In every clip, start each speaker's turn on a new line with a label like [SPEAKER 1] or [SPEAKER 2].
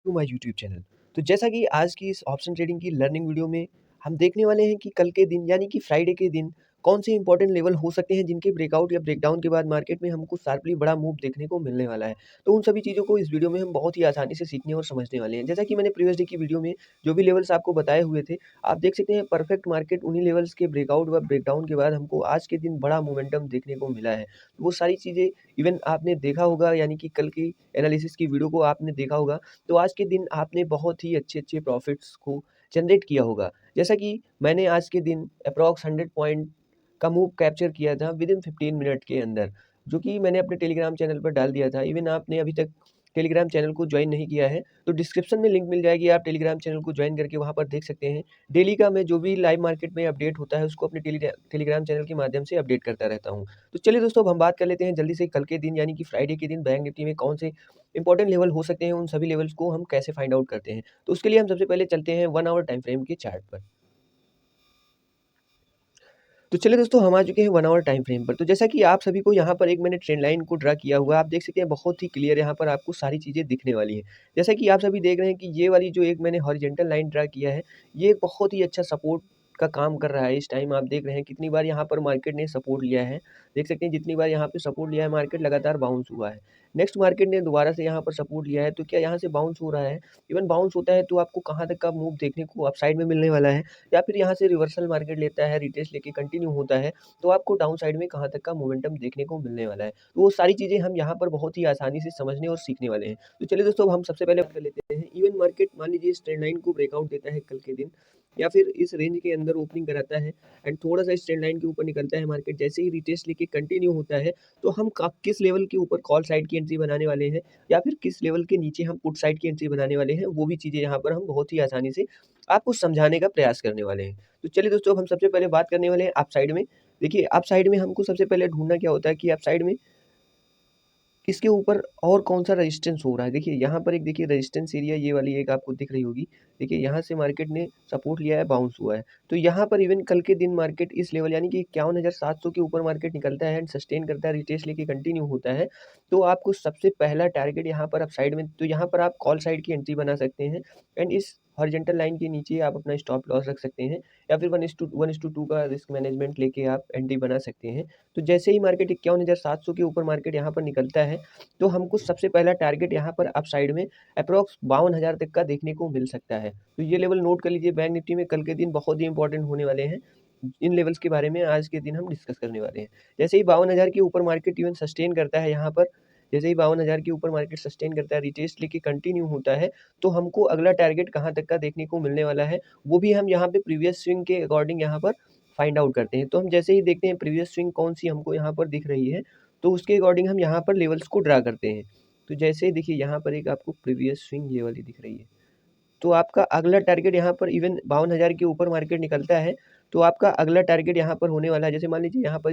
[SPEAKER 1] To my YouTube channel. तो जैसा कि आज की इस ऑप्शन ट्रेडिंग की लर्निंग वीडियो में हम देखने वाले हैं कि कल के दिन यानी कि फ्राइडे के दिन कौन से इंपॉर्टेंट लेवल हो सकते हैं जिनके ब्रेकआउट या ब्रेकडाउन के बाद मार्केट में हमको शार्पली बड़ा मूव देखने को मिलने वाला है। तो उन सभी चीज़ों को इस वीडियो में हम बहुत ही आसानी से सीखने और समझने वाले हैं। जैसा कि मैंने प्रीवियस डे की वीडियो में जो भी लेवल्स आपको बताए हुए थे, आप देख सकते हैं परफेक्ट मार्केट उन्हीं लेवल्स के ब्रेकआउट व ब्रेकडाउन के बाद हमको आज के दिन बड़ा मोमेंटम देखने को मिला है। तो वो सारी चीज़ें इवन आपने देखा होगा, यानी कि कल की एनालिसिस की वीडियो को आपने देखा होगा, तो आज के दिन आपने बहुत ही अच्छे-अच्छे प्रॉफ़िट्स को जनरेट किया होगा। जैसा कि मैंने आज के दिन अप्रॉक्स 100 पॉइंट का मूव कैप्चर किया था विदिन 15 मिनट के अंदर, जो कि मैंने अपने टेलीग्राम चैनल पर डाल दिया था। इवन आपने अभी तक टेलीग्राम चैनल को जॉइन नहीं किया है, तो डिस्क्रिप्शन में लिंक मिल जाएगी, आप टेलीग्राम चैनल को जॉइन करके वहाँ पर देख सकते हैं। डेली का मैं जो भी लाइव मार्केट में अपडेट होता है, उसको अपने टेलीग्राम चैनल के माध्यम से अपडेट करता रहता हूँ। तो चलिए दोस्तों, अब हम बात कर लेते हैं जल्दी से कल के दिन यानी कि फ्राइडे के दिन बैंक निफ्टी में कौन से इंपॉर्टेंट लेवल हो सकते हैं, उन सभी लेवल्स को हम कैसे फाइंड आउट करते हैं। तो उसके लिए हम सबसे पहले चलते हैं 1 आवर टाइम फ्रेम के चार्ट पर। तो चलिए दोस्तों, हम आ चुके हैं 1 आवर टाइम फ्रेम पर। तो जैसा कि आप सभी को यहाँ पर एक मैंने ट्रेंड लाइन को ड्रा किया हुआ है, आप देख सकते हैं बहुत ही क्लियर यहाँ पर आपको सारी चीज़ें दिखने वाली हैं। जैसा कि आप सभी देख रहे हैं कि ये वाली जो एक मैंने हॉरिजॉन्टल लाइन ड्रा किया है, ये एक बहुत ही अच्छा सपोर्ट का काम कर रहा है। इस टाइम आप देख रहे हैं कितनी बार यहाँ पर मार्केट ने सपोर्ट लिया है। देख सकते हैं जितनी बार यहाँ पे सपोर्ट लिया है, मार्केट लगातार बाउंस हुआ है। नेक्स्ट मार्केट ने दोबारा से यहाँ पर सपोर्ट लिया है, तो क्या यहाँ से बाउंस हो रहा है? इवन बाउंस होता है तो आपको कहाँ तक का मूव देखने को अपसाइड में मिलने वाला है, या फिर यहाँ से रिवर्सल मार्केट लेता है, रिट्रेस लेके कंटिन्यू होता है, तो आपको डाउन साइड में कहाँ तक का मोमेंटम देखने को मिलने वाला है। तो वो सारी चीज़ें हम यहाँ पर बहुत ही आसानी से समझने और सीखने वाले हैं। तो चलिए दोस्तों, अब हम सबसे पहले बात कर लेते हैं। इवन मार्केट मान लीजिए इस ट्रेंड लाइन को ब्रेकआउट देता है कल के दिन, या फिर इस रेंज के अंदर ओपनिंग कराता है एंड थोड़ा-सा इस ट्रेंड लाइन के ऊपर निकलता है मार्केट, जैसे ही रिट्रेस लेके कंटिन्यू होता है, तो हम क किस लेवल के ऊपर कॉल साइड की एंट्री बनाने वाले हैं, या फिर किस लेवल के नीचे हम पुट साइड की एंट्री बनाने वाले हैं, वो भी चीज़ें यहाँ पर हम बहुत ही आसानी से आपको समझाने का प्रयास करने वाले हैं। तो चलिए दोस्तों, अब हम सबसे पहले बात करने वाले हैं अप साइड में। देखिए, अप साइड में हमको सबसे पहले ढूँढना क्या होता है कि अप साइड में इसके ऊपर और कौन-सा रेजिस्टेंस हो रहा है। देखिए, यहाँ पर एक देखिए रेजिस्टेंस एरिया ये वाली एक आपको दिख रही होगी। देखिए, यहाँ से मार्केट ने सपोर्ट लिया है, बाउंस हुआ है। तो यहाँ पर इवन कल के दिन मार्केट इस लेवल यानी कि 51,700 के ऊपर मार्केट निकलता है एंड सस्टेन करता है, रिट्रेस लेके कंटिन्यू होता है। तो आपको सबसे पहला टारगेट यहाँ पर अप साइड में, तो यहाँ पर आप कॉल साइड की एंट्री बना सकते हैं एंड इस हॉरिजॉन्टल लाइन के नीचे आप अपना स्टॉप लॉस रख सकते हैं, या फिर 1:2 का रिस्क मैनेजमेंट लेके आप एंट्री बना सकते हैं। तो जैसे ही मार्केट 51,700 के ऊपर मार्केट यहाँ पर निकलता है, तो हमको सबसे पहला टारगेट यहाँ पर अप साइड में अप्रॉक्स 52,000 तक का देखने को मिल सकता है। तो ये लेवल नोट कर लीजिए, बैंक निफ्टी में कल के दिन बहुत ही इंपॉर्टेंट होने वाले हैं। इन लेवल्स के बारे में आज के दिन हम डिस्कस करने वाले हैं। जैसे ही 52,000 के ऊपर मार्केट इवन सस्टेन करता है यहाँ पर, जैसे ही 52,000 के ऊपर मार्केट सस्टेन करता है, रिटेस्ट लेके कंटिन्यू होता है, तो हमको अगला टारगेट कहाँ तक का देखने को मिलने वाला है, वो भी हम यहाँ पे प्रीवियस स्विंग के अकॉर्डिंग यहाँ पर फाइंड आउट करते हैं। तो हम जैसे ही देखते हैं प्रीवियस स्विंग कौन-सी हमको यहाँ पर दिख रही है, तो उसके अकॉर्डिंग हम यहाँ पर लेवल्स को ड्रा करते हैं। तो जैसे ही देखिए यहाँ पर एक आपको प्रीवियस स्विंग ये वाली दिख रही है, तो आपका अगला टारगेट यहाँ पर इवन 52,000 के ऊपर मार्केट निकलता है, तो आपका अगला टारगेट यहाँ पर होने वाला है। जैसे मान लीजिए यहाँ पर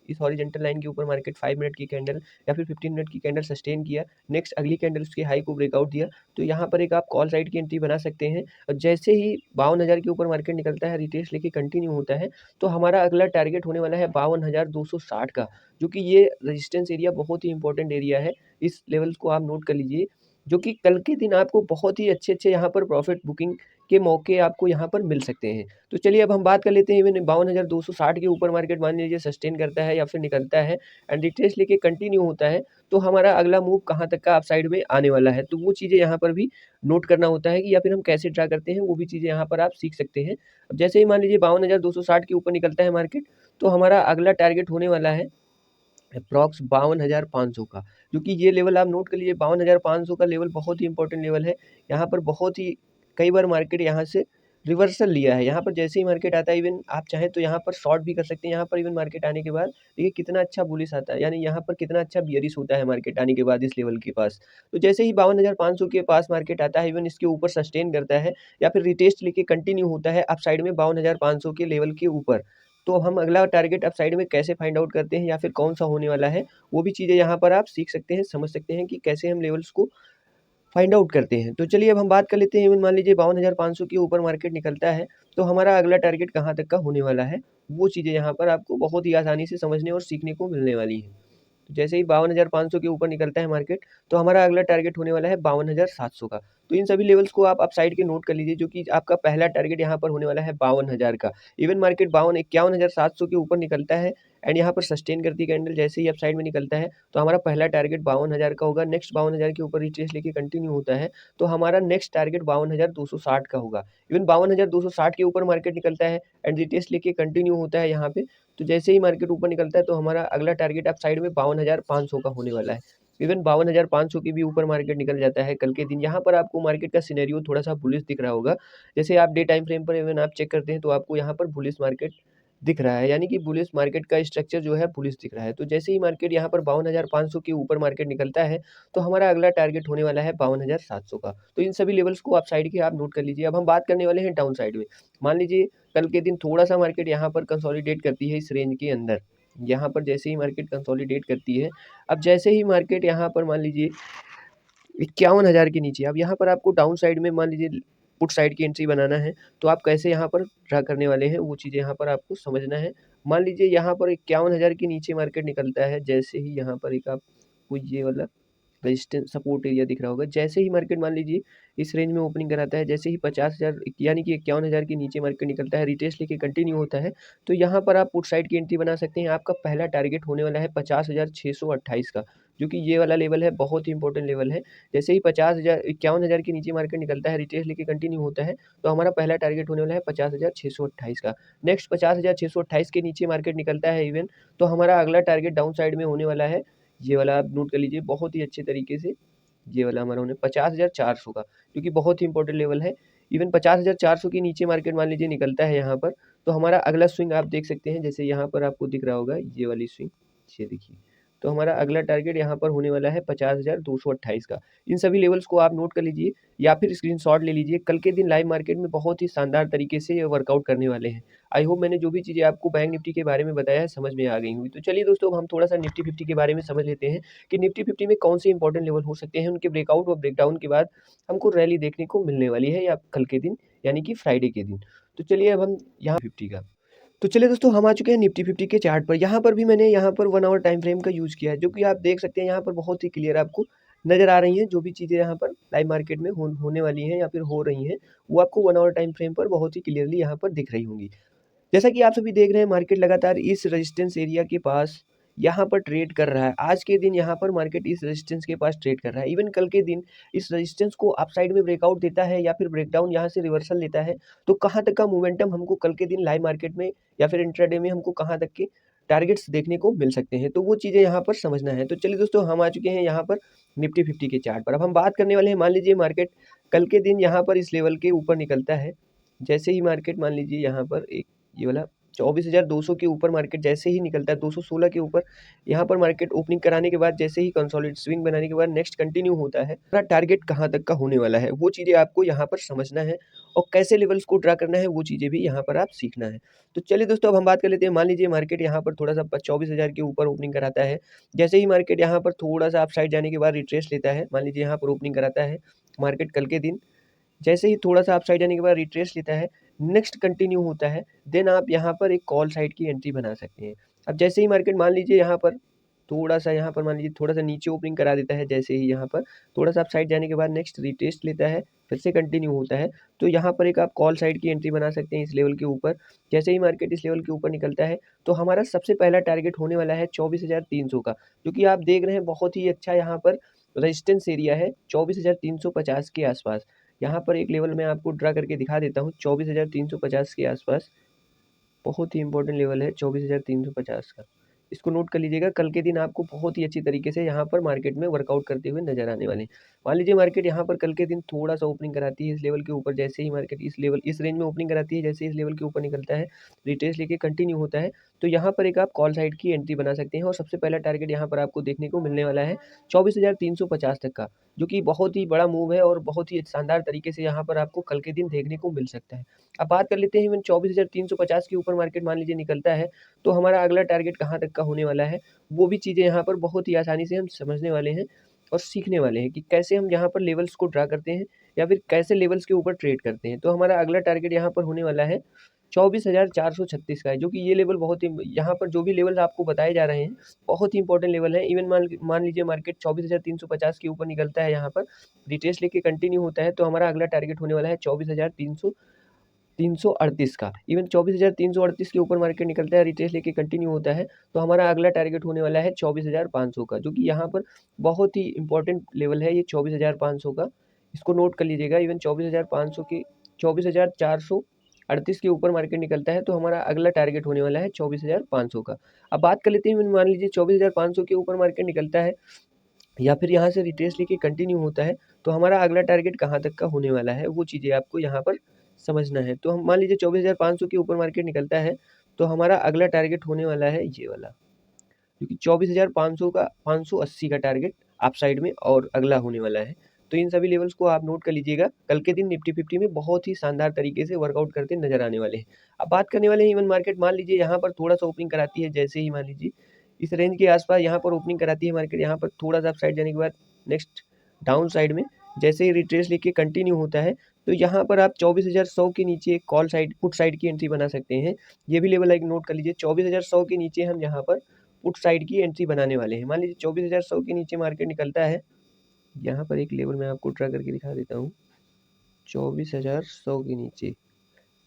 [SPEAKER 1] इस हॉरिजॉन्टल लाइन के ऊपर मार्केट 5 मिनट की कैंडल या फिर 15 मिनट की कैंडल सस्टेन किया, नेक्स्ट अगली कैंडल उसके हाई को ब्रेकआउट दिया, तो यहाँ पर एक आप कॉल साइड की एंट्री बना सकते हैं। और जैसे ही 52,000 के ऊपर मार्केट निकलता है, रिट्रेस लेके कंटिन्यू होता है, तो हमारा अगला टारगेट होने वाला है 52,260 का, जो कि ये रेजिस्टेंस एरिया बहुत ही इंपॉर्टेंट एरिया है। इस लेवल को आप नोट कर लीजिए, जो कि कल के दिन आपको बहुत ही अच्छे-अच्छे यहाँ पर प्रॉफिट बुकिंग के मौके आपको यहाँ पर मिल सकते हैं। तो चलिए, अब हम बात कर लेते हैं इवन 52,260 के ऊपर मार्केट मान लीजिए सस्टेन करता है या फिर निकलता है एंड रिट्रेस लेके कंटिन्यू होता है, तो हमारा अगला मूव कहाँ तक का अपसाइड में आने वाला है। तो वो चीज़ें यहाँ पर भी नोट करना होता है कि या फिर हम कैसे ड्रा करते हैं, वो भी चीज़ें यहाँ पर आप सीख सकते हैं। अब जैसे ही मान लीजिए 52,260 के ऊपर निकलता है मार्केट, तो हमारा अगला टारगेट होने वाला है एप्रॉक्स 52,500 का, जो कि ये लेवल आप नोट कर लीजिए। 52,500 का लेवल बहुत ही इंपॉर्टेंट लेवल है। यहाँ पर बहुत ही कई बार मार्केट यहाँ से रिवर्सल लिया है। यहाँ पर जैसे ही मार्केट आता है, इवन आप चाहें तो यहाँ पर शॉर्ट भी कर सकते हैं। यहाँ पर इवन मार्केट आने के बाद देखिए कितना अच्छा बुलिश आता है, यानी यहाँ पर कितना अच्छा बियरिश होता है मार्केट आने के बाद इस लेवल के पास। तो जैसे ही 52,500 के पास मार्केट आता है, इवन इसके ऊपर सस्टेन करता है या फिर रिटेस्ट लेके कंटिन्यू होता है अप साइड में 52,500 के लेवल के ऊपर, तो हम अगला टारगेट अप साइड में कैसे फाइंड आउट करते हैं या फिर कौन-सा होने वाला है, वो भी चीज़ें यहाँ पर आप सीख सकते हैं, समझ सकते हैं कि कैसे हम लेवल्स को फाइंड आउट करते हैं। तो चलिए, अब हम बात कर लेते हैं, इवन मान लीजिए 52,500 के ऊपर मार्केट निकलता है, तो हमारा अगला टारगेट कहाँ तक का होने वाला है, वो चीज़ें यहाँ पर आपको बहुत ही आसानी से समझने और सीखने को मिलने वाली हैं। तो जैसे ही 52,500 के ऊपर निकलता है मार्केट, तो हमारा अगला टारगेट होने वाला है 52,700 का। तो इन सभी लेवल्स को आप साइड के नोट कर लीजिए, जो कि आपका पहला टारगेट यहाँ पर होने वाला है 52,000 का। इवन मार्केट 51,700 के ऊपर निकलता है एंड यहाँ पर सस्टेन करती कैंडल जैसे ही अप साइड में निकलता है, तो हमारा पहला टारगेट 52,000 का होगा। नेक्स्ट 52,000 के ऊपर रिट्रेस लेके कंटिन्यू होता है, तो हमारा नेक्स्ट टारगेट 52,260 का होगा। इवन 52,260 के ऊपर मार्केट निकलता है एंड रिट्रेस लेके कंटिन्यू होता है यहाँ पे, तो जैसे ही मार्केट ऊपर निकलता है, तो हमारा अगला टारगेट अप साइड में 52,500 का होने वाला है। इवन 52,500 के भी ऊपर मार्केट निकल जाता है कल के दिन। यहाँ पर आपको मार्केट का सिनेरियो थोड़ा सा बुलिश दिख रहा होगा। जैसे आप डे टाइम फ्रेम पर इवन आप चेक करते हैं, तो आपको यहाँ पर बुलिश मार्केट दिख रहा है, यानी कि बुलिश मार्केट का स्ट्रक्चर जो है बुलिश दिख रहा है। तो जैसे ही मार्केट यहाँ पर 52,500 के ऊपर मार्केट निकलता है, तो हमारा अगला टारगेट होने वाला है 52,700 का। तो इन सभी लेवल्स को आप साइड के आप नोट कर लीजिए। अब हम बात करने वाले हैं डाउन साइड में। मान लीजिए कल के दिन थोड़ा-सा मार्केट यहाँ पर कंसोलिडेट करती है इस रेंज के अंदर। यहाँ पर जैसे ही मार्केट कंसोलिडेट करती है, अब जैसे ही मार्केट यहाँ पर मान लीजिए 51,000 के नीचे, अब यहाँ पर आपको डाउन साइड में मान लीजिए पुट साइड की एंट्री बनाना है, तो आप कैसे यहाँ पर ड्रा करने वाले हैं, वो चीज़ें यहाँ पर आपको समझना है। मान लीजिए यहाँ पर 51,000 के नीचे मार्केट निकलता है, जैसे ही यहाँ पर एक आपको ये वाला रेजिस्टेंस सपोर्ट एरिया दिख रहा होगा। जैसे ही मार्केट मान लीजिए इस रेंज में ओपनिंग कराता है, जैसे ही 50,000 यानी कि 51,000 के नीचे मार्केट निकलता है, रिटेस्ट लेके कंटिन्यू होता है, तो यहाँ पर आप पुट साइड की एंट्री बना सकते हैं। आपका पहला टारगेट होने वाला है 50,628 का, जो कि ये वाला लेवल है, बहुत ही इंपॉर्टेंट लेवल है। जैसे ही 51,000 के नीचे मार्केट निकलता है, रिटेस्ट लेके कंटिन्यू होता है, तो हमारा पहला टारगेट होने वाला है 50,628 का। नेक्स्ट 50,628 के नीचे मार्केट निकलता है इवन, तो हमारा अगला टारगेट डाउन साइड में होने वाला है, ये वाला आप नोट कर लीजिए बहुत ही अच्छे तरीके से। ये वाला हमारा होने 50,400 का, जो कि बहुत ही इंपॉर्टेंट लेवल है। इवन 50,400 के नीचे मार्केट मान लीजिए निकलता है यहाँ पर, तो हमारा अगला स्विंग आप देख सकते हैं, जैसे यहाँ पर आपको दिख रहा होगा ये वाली स्विंग, ये देखिए। तो हमारा अगला टारगेट यहाँ पर होने वाला है 50,228 का। इन सभी लेवल्स को आप नोट कर लीजिए या फिर स्क्रीनशॉट ले लीजिए। कल के दिन लाइव मार्केट में बहुत ही शानदार तरीके से ये वर्कआउट करने वाले हैं। आई होप मैंने जो भी चीज़ें आपको बैंक निफ्टी के बारे में बताया है, समझ में आ गई होंगी। तो चलिए दोस्तों, अब हम थोड़ा-सा निफ्टी 50 के बारे में समझ लेते हैं कि निफ्टी 50 में कौन से इंपॉर्टेंट लेवल हो सकते हैं। उनके ब्रेकआउट और ब्रेकडाउन के बाद हमको रैली देखने को मिलने वाली है, या कल के दिन यानी कि फ्राइडे के दिन। तो चलिए अब हम यहाँ 50 का, तो चलिए दोस्तों, हम आ चुके हैं निफ्टी 50 के चार्ट पर। यहाँ पर भी मैंने यहाँ पर 1 आवर टाइम फ्रेम का यूज़ किया है, जो कि आप देख सकते हैं यहाँ पर बहुत ही क्लियर आपको नज़र आ रही हैं। जो भी चीज़ें यहाँ पर लाइव मार्केट में होने वाली हैं या फिर हो रही हैं, वो आपको 1 आवर टाइम फ्रेम पर बहुत ही क्लियरली यहाँ पर दिख रही होंगी। जैसा कि आप सभी देख रहे हैं, मार्केट लगातार इस रेजिस्टेंस एरिया के पास यहाँ पर ट्रेड कर रहा है। आज के दिन यहाँ पर मार्केट इस रेजिस्टेंस के पास ट्रेड कर रहा है। इवन कल के दिन इस रेजिस्टेंस को अपसाइड में ब्रेकआउट देता है या फिर ब्रेकडाउन यहाँ से रिवर्सल लेता है, तो कहाँ तक का मोमेंटम हमको कल के दिन लाइव मार्केट में या फिर इंट्राडे में हमको कहाँ तक के टारगेट्स देखने को मिल सकते हैं, तो वो चीज़ें यहाँ पर समझना है। तो चलिए दोस्तों, हम आ चुके हैं यहाँ पर निफ्टी 50 के चार्ट पर। अब हम बात करने वाले हैं, मान लीजिए मार्केट कल के दिन यहाँ पर इस लेवल के ऊपर निकलता है। जैसे ही मार्केट मान लीजिए यहाँ पर एक ये वाला 24,200 के ऊपर मार्केट जैसे ही निकलता है, 216 के ऊपर यहाँ पर मार्केट ओपनिंग कराने के बाद जैसे ही कंसोलिडेट स्विंग बनाने के बाद नेक्स्ट कंटिन्यू होता है, हमारा टारगेट कहाँ तक का होने वाला है, वो चीज़ें आपको यहाँ पर समझना है और कैसे लेवल्स को ड्रा करना है, वो चीज़ें भी यहाँ पर आप सीखना है। तो चलिए दोस्तों, अब हम बात कर लेते हैं। मान लीजिए मार्केट यहाँ पर थोड़ा सा 24,000 के ऊपर ओपनिंग कराता है। जैसे ही मार्केट यहाँ पर थोड़ा सा अप साइड जाने के बाद रिट्रेस लेता है, मान लीजिए यहाँ पर ओपनिंग कराता है मार्केट कल के दिन, जैसे ही थोड़ा-सा अप साइड जाने के बाद रिट्रेस लेता है, नेक्स्ट कंटिन्यू होता है, देन आप यहाँ पर एक कॉल साइड की एंट्री बना सकते हैं। अब जैसे ही मार्केट मान लीजिए यहाँ पर थोड़ा-सा यहाँ पर मान लीजिए थोड़ा-सा नीचे ओपनिंग करा देता है, जैसे ही यहाँ पर थोड़ा-सा अप साइड जाने के बाद नेक्स्ट रिटेस्ट लेता है, फिर से कंटिन्यू होता है, तो यहाँ पर एक आप कॉल साइड की एंट्री बना सकते हैं इस लेवल के ऊपर। जैसे ही मार्केट इस लेवल के ऊपर निकलता है, तो हमारा सबसे पहला टारगेट होने वाला है 24,300 का, जो कि आप देख रहे हैं बहुत ही अच्छा यहाँ पर रेजिस्टेंस एरिया है 24,350 के आसपास। यहाँ पर एक लेवल मैं आपको ड्रा करके दिखा देता हूँ 24,350 के आसपास, बहुत ही इंपॉर्टेंट लेवल है 24,350 का। इसको नोट कर लीजिएगा, कल के दिन आपको बहुत ही अच्छी तरीके से यहाँ पर मार्केट में वर्कआउट करते हुए नज़र आने वाले हैं। मान लीजिए मार्केट यहाँ पर कल के दिन थोड़ा-सा ओपनिंग कराती है इस लेवल के ऊपर, जैसे ही मार्केट इस रेंज में ओपनिंग कराती है, जैसे इस लेवल के ऊपर निकलता है, रिट्रेस लेके कंटिन्यू होता है, तो यहाँ पर एक आप कॉल साइड की एंट्री बना सकते हैं और सबसे पहला टारगेट यहाँ पर आपको देखने को मिलने वाला है 24,350 तक का, जो कि बहुत ही बड़ा मूव है और बहुत ही शानदार तरीके से यहाँ पर आपको कल के दिन देखने को मिल सकता है। अब बात कर लेते हैं, इवन 24,350 के ऊपर मार्केट मान लीजिए निकलता है, तो हमारा अगला टारगेट कहाँ तक का होने वाला है, वो भी चीज़ें यहाँ पर बहुत ही आसानी से हम समझने वाले हैं और सीखने वाले हैं कि कैसे हम यहाँ पर लेवल्स को ड्रा करते हैं या फिर कैसे लेवल्स के ऊपर ट्रेड करते हैं। तो हमारा अगला टारगेट यहाँ पर होने वाला है 24,436 का है, जो कि ये लेवल बहुत ही, यहाँ पर जो भी लेवल आपको बताए जा रहे हैं बहुत ही इंपॉर्टेंट लेवल है। इवन मान लीजिए मार्केट 24,350 के ऊपर निकलता है, यहाँ पर रिट्रेस लेके कंटिन्यू होता है, तो हमारा अगला टारगेट होने वाला है 24,338 का। इवन 24,338 के ऊपर मार्केट निकलता है, रिट्रेस लेके कंटिन्यू होता है, तो हमारा अगला टारगेट होने वाला है 24,500 का, जो कि यहाँ पर बहुत ही इंपॉर्टेंट लेवल है ये 24,500 का। इसको नोट कर लीजिएगा। इवन 24,500 के 24,438 के ऊपर मार्केट निकलता है, तो हमारा अगला टारगेट होने वाला है 24,500 का। अब बात कर लेते हैं, मान लीजिए 24,500 के ऊपर मार्केट निकलता है या फिर यहाँ से रिट्रेस लेके कंटिन्यू होता है, तो हमारा अगला टारगेट कहाँ तक का होने वाला है, वो चीज़ें आपको यहाँ पर समझना है। तो हम मान लीजिए 24,500 के ऊपर मार्केट निकलता है, तो हमारा अगला टारगेट होने वाला है ये वाला, क्योंकि 24,500 का 580 का टारगेट अप साइड में और अगला होने वाला है। तो इन सभी लेवल्स को आप नोट कर लीजिएगा। कल के दिन निफ्टी 50 में बहुत ही शानदार तरीके से वर्कआउट करते नजर आने वाले हैं। अब बात करने वाले हैं इवन मार्केट। मान लीजिए यहाँ पर थोड़ा सा ओपनिंग कराती है, जैसे ही मान लीजिए इस रेंज के आसपास यहाँ पर ओपनिंग कराती है मार्केट, यहाँ पर थोड़ा सा अप साइड जाने के बाद नेक्स्ट डाउन साइड में जैसे ही रिट्रेस लेके कंटिन्यू होता है, तो यहाँ पर आप 24,100 के नीचे कॉल साइड पुट साइड की एंट्री बना सकते हैं। ये भी लेवल एक नोट कर लीजिए। 24,100 के नीचे हम यहाँ पर पुट साइड की एंट्री बनाने वाले हैं। मान लीजिए 24,100 के नीचे मार्केट निकलता है, यहाँ पर एक लेवल मैं आपको ट्रा करके दिखा देता हूँ। 24,100 के नीचे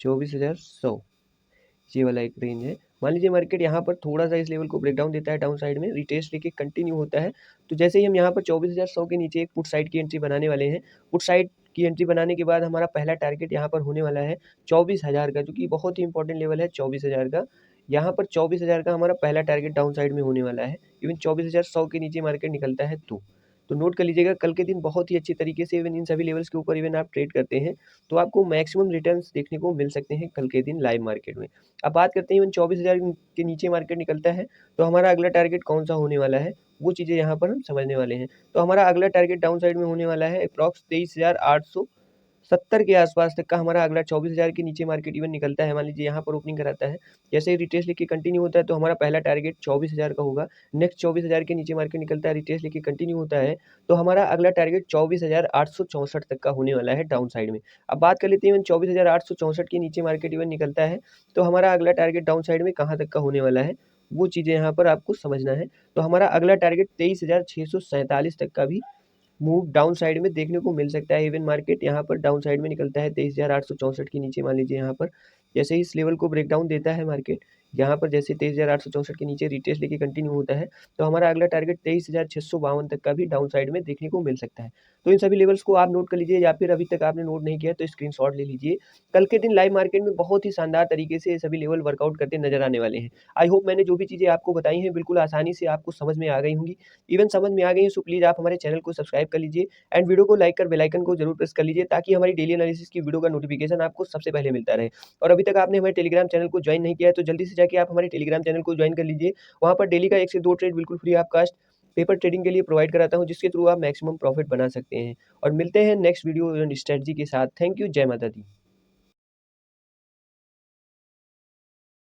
[SPEAKER 1] 24,100 ये वाला एक रेंज है। मान लीजिए मार्केट यहाँ पर थोड़ा सा इस लेवल को ब्रेक डाउन देता है, डाउन साइड में रिटेस्ट लेके कंटिन्यू होता है, तो जैसे ही हम यहाँ पर 24,100 के नीचे एक पुट साइड की एंट्री बनाने वाले हैं। पुट साइड की एंट्री बनाने के बाद हमारा पहला टारगेट यहाँ पर होने वाला है 24,000 का, जो कि बहुत ही इंपॉर्टेंट लेवल है 24,000 का। यहाँ पर 24,000 का हमारा पहला टारगेट डाउन साइड में होने वाला है। इवन 24,100 के नीचे मार्केट निकलता है तो नोट कर लीजिएगा, कल के दिन बहुत ही अच्छी तरीके से इवन इन सभी लेवल्स के ऊपर इवन आप ट्रेड करते हैं तो आपको मैक्सिमम रिटर्न्स देखने को मिल सकते हैं कल के दिन लाइव मार्केट में। अब बात करते हैं इवन 24,000 के नीचे मार्केट निकलता है, तो हमारा अगला टारगेट कौन सा होने वाला है, वो चीज़ें यहाँ पर हम समझने वाले हैं। तो हमारा अगला टारगेट डाउन साइड में होने वाला है अप्रॉक्स 23,870 के आसपास तक का हमारा अगला 24,000 के नीचे मार्केट इवन निकलता है। मान लीजिए यहाँ पर ओपनिंग कराता है, जैसे ही रिट्रेस लेके कंटिन्यू होता है, तो हमारा पहला टारगेट 24,000 का होगा। नेक्स्ट 24,000 के नीचे मार्केट निकलता है, रिट्रेस लेके कंटिन्यू होता है, तो हमारा अगला टारगेट 24,864 तक का होने वाला है डाउन साइड में। अब बात कर लेते हैं इवन 24,864 के नीचे मार्केट इवन निकलता है, तो हमारा अगला टारगेट डाउन साइड में कहाँ तक का होने वाला है, वो चीज़ें यहाँ पर आपको समझना है। तो हमारा अगला टारगेट 23,647 तक का भी मूव डाउन साइड में देखने को मिल सकता है। इवन मार्केट यहाँ पर डाउन साइड में निकलता है 23,864 के नीचे। मान लीजिए यहाँ पर जैसे ही इस लेवल को ब्रेक डाउन देता है मार्केट, यहाँ पर जैसे 23,864 के नीचे रिट्रेस लेके कंटिन्यू होता है, तो हमारा अगला टारगेट 23,652 तक का भी डाउन साइड में देखने को मिल सकता है। तो इन सभी लेवल्स को आप नोट कर लीजिए, या फिर अभी तक आपने नोट नहीं किया तो स्क्रीनशॉट ले लीजिए। कल के दिन लाइव मार्केट में बहुत ही शानदार तरीके से सभी लेवल वर्कआउट करते नजर आने वाले हैं। आई होप मैंने जो भी चीज़ें आपको बताई हैं बिल्कुल आसानी से आपको समझ में आ गई होंगी। इवन समझ में आ गई है सो प्लीज़ आप हमारे चैनल को सब्सक्राइब कर लीजिए एंड वीडियो को लाइक कर बेल आइकन को जरूर प्रेस कर लीजिए, ताकि हमारी डेली एनालिसिस की वीडियो का नोटिफिकेशन आपको सबसे पहले मिलता रहे। और अभी तक आपने हमारे टेलीग्राम चैनल को ज्वाइन नहीं किया है तो जल्दी से जाके आप हमारे टेलीग्राम चैनल को ज्वाइन कर लीजिए। वहाँ पर डेली का 1 से 2 ट्रेड बिल्कुल free of cost paper trading के लिए प्रोवाइड कराता हूँ, जिसके थ्रू आप मैक्सिमम प्रॉफिट बना सकते हैं। और मिलते हैं नेक्स्ट वीडियो स्ट्रेटजी के साथ। Thank you. जय माता दी।